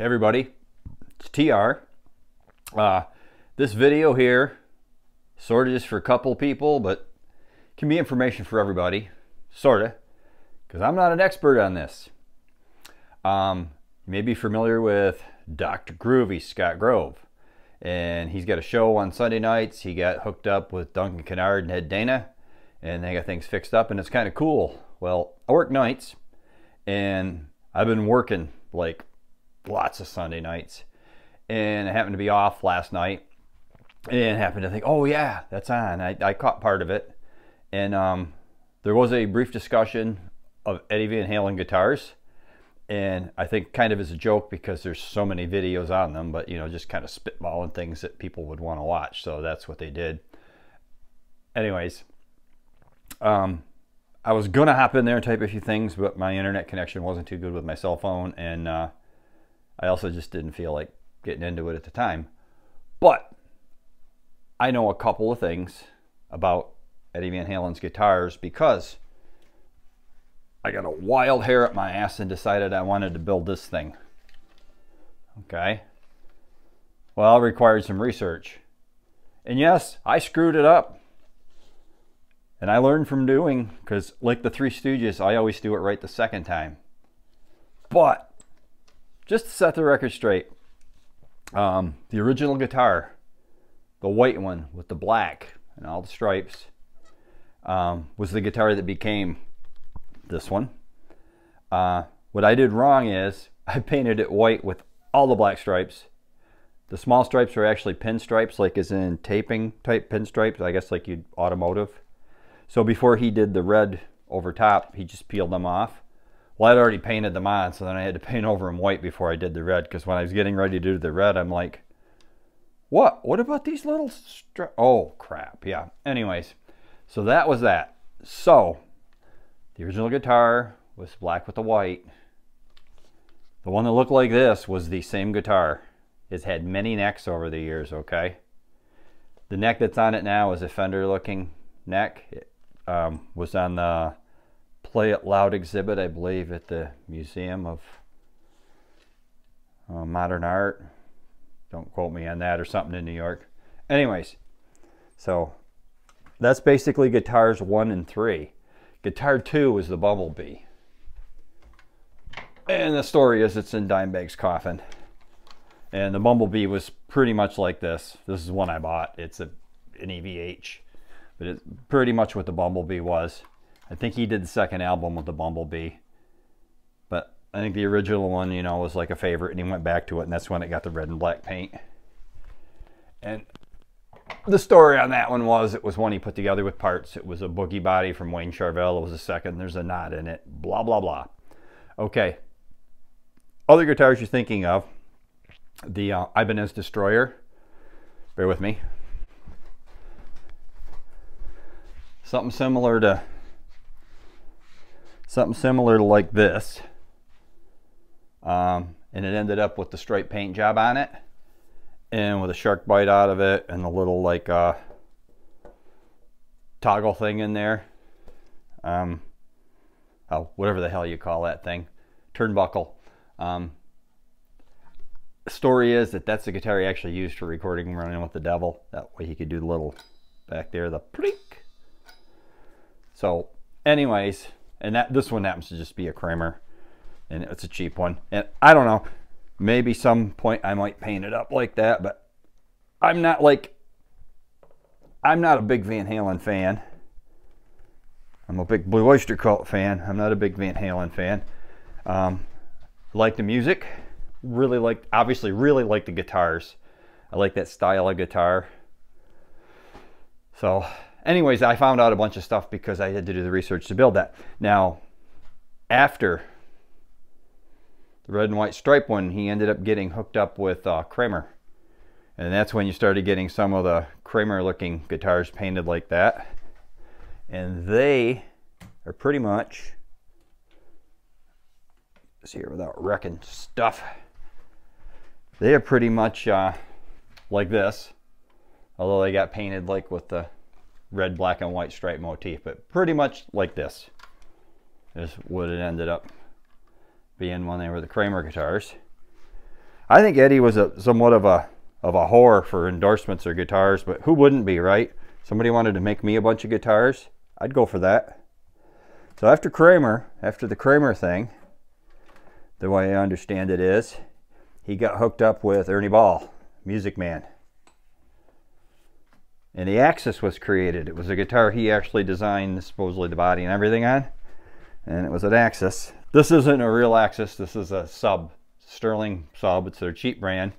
Hey everybody, it's TR. This video here, sort of just for a couple people, but can be information for everybody, sort of, because I'm not an expert on this. You may be familiar with Dr. Groovy, Scott Grove, and he's got a show on Sunday nights. He got hooked up with Duncan and Ed Dana, and they got things fixed up, and it's kind of cool. Well, I work nights, and I've been working like lots of Sunday nights, and I happened to be off last night and happened to think, oh yeah, that's on. I caught part of it, and there was a brief discussion of Eddie Van Halen guitars, and I think kind of as a joke because there's so many videos on them, but you know, just kind of spitballing things that people would want to watch, so that's what they did. Anyways, I was gonna hop in there and type a few things, but my internet connection wasn't too good with my cell phone, and I also just didn't feel like getting into it at the time. But I know a couple of things about Eddie Van Halen's guitars because I got a wild hair up my ass and decided I wanted to build this thing. Okay. Well, it required some research. And yes, I screwed it up. And I learned from doing, because like the Three Stooges, I always do it right the second time. But just to set the record straight, the original guitar, the white one with the black and all the stripes, was the guitar that became this one. What I did wrong is I painted it white with all the black stripes. The small stripes are actually pinstripes, like as in taping type pinstripes, I guess like you'd automotive. So before he did the red over top, he just peeled them off. Well, I'd already painted them on, so then I had to paint over them white before I did the red, because when I was getting ready to do the red, I'm like, what about these little oh crap, yeah. Anyways, so that was that. So the original guitar was black with the white. The one that looked like this was the same guitar. It's had many necks over the years, okay? The neck that's on it now is a Fender looking neck. It was on the Play It Loud exhibit, I believe, at the Museum of Modern Art. Don't quote me on that, or something in New York. Anyways, so that's basically guitars 1 and 3. Guitar 2 is the Bumblebee. And the story is it's in Dimebag's coffin. And the Bumblebee was pretty much like this. This is one I bought. It's an EVH. But it's pretty much what the Bumblebee was. I think he did the second album with the Bumblebee. But I think the original one, you know, was like a favorite, and he went back to it, and that's when it got the red and black paint. And the story on that one was, it was one he put together with parts. It was a boogie body from Wayne Charvel. It was a second. There's a knot in it. Blah, blah, blah. Okay. Other guitars you're thinking of. The Ibanez Destroyer. Bear with me. Something similar to like this. And it ended up with the straight paint job on it, and with a shark bite out of it, and the little like toggle thing in there. Oh, whatever the hell you call that thing, turnbuckle. The story is that that's the guitar he actually used for recording Running with the Devil. That way he could do the little back there, the plink. So anyways, and this one happens to just be a Kramer, and it's a cheap one, and I don't know, maybe some point I might paint it up like that, but I'm not a big Van Halen fan. I'm a big Blue Oyster Cult fan. I'm not a big Van Halen fan. Like the music, obviously really like the guitars. I like that style of guitar. So anyways, I found out a bunch of stuff because I had to do the research to build that. Now, after the red and white stripe one, he ended up getting hooked up with Kramer. And that's when you started getting some of the Kramer looking guitars painted like that. And they are pretty much, see here without wrecking stuff, they are pretty much like this. Although they got painted like with the red, black, and white stripe motif, but pretty much like this is what it ended up being when they were the Kramer guitars. I think Eddie was somewhat of a whore for endorsements or guitars, but who wouldn't be, right? Somebody wanted to make me a bunch of guitars, I'd go for that. So after the Kramer thing, the way I understand it is, he got hooked up with Ernie Ball, Music Man. And the Axis was created. It was a guitar he actually designed, supposedly the body and everything on. And it was an Axis. This isn't a real Axis, this is a sub, Sterling sub, it's their cheap brand.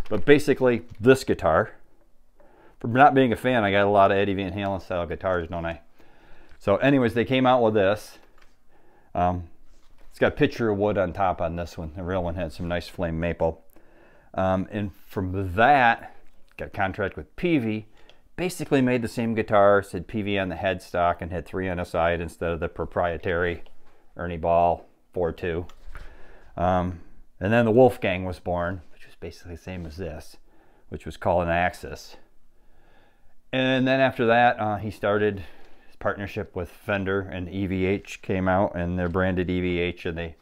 But basically, this guitar, from not being a fan, I got a lot of Eddie Van Halen style guitars, don't I? So anyways, they came out with this. It's got a picture of wood on top on this one. The real one had some nice flame maple. And from that, got a contract with Peavey. Basically made the same guitar, said Peavey on the headstock and had 3 on the side instead of the proprietary Ernie Ball 4.2. And then the Wolfgang was born, which was basically the same as this, which was called an Axis. And then after that, he started his partnership with Fender, and EVH came out, and they're branded EVH, and they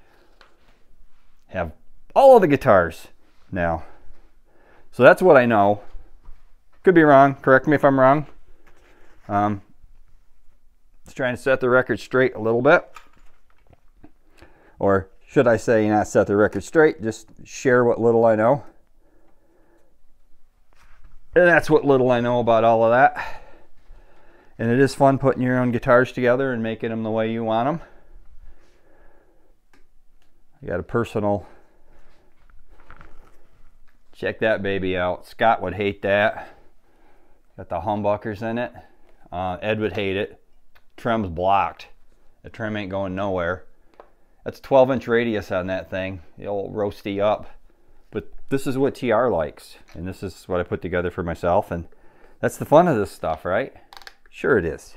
have all of the guitars now. So that's what I know. Could be wrong. Correct me if I'm wrong. Just trying to set the record straight a little bit. Or should I say not set the record straight, just share what little I know. And that's what little I know about all of that. And it is fun putting your own guitars together and making them the way you want them. I got a personal... Check that baby out. Scott would hate that. Got the humbuckers in it. Ed would hate it. Trim's blocked. The trim ain't going nowhere. That's 12-inch radius on that thing. It'll roasty up. But this is what TR likes. And this is what I put together for myself. And that's the fun of this stuff, right? Sure it is.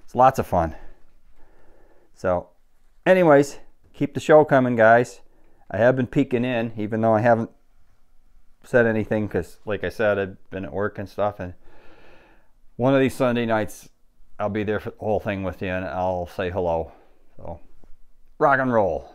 It's lots of fun. So, anyways, keep the show coming, guys. I have been peeking in, even though I haven't said anything, because like I said, I've been at work and stuff, and one of these Sunday nights I'll be there for the whole thing with you and I'll say hello. So rock and roll.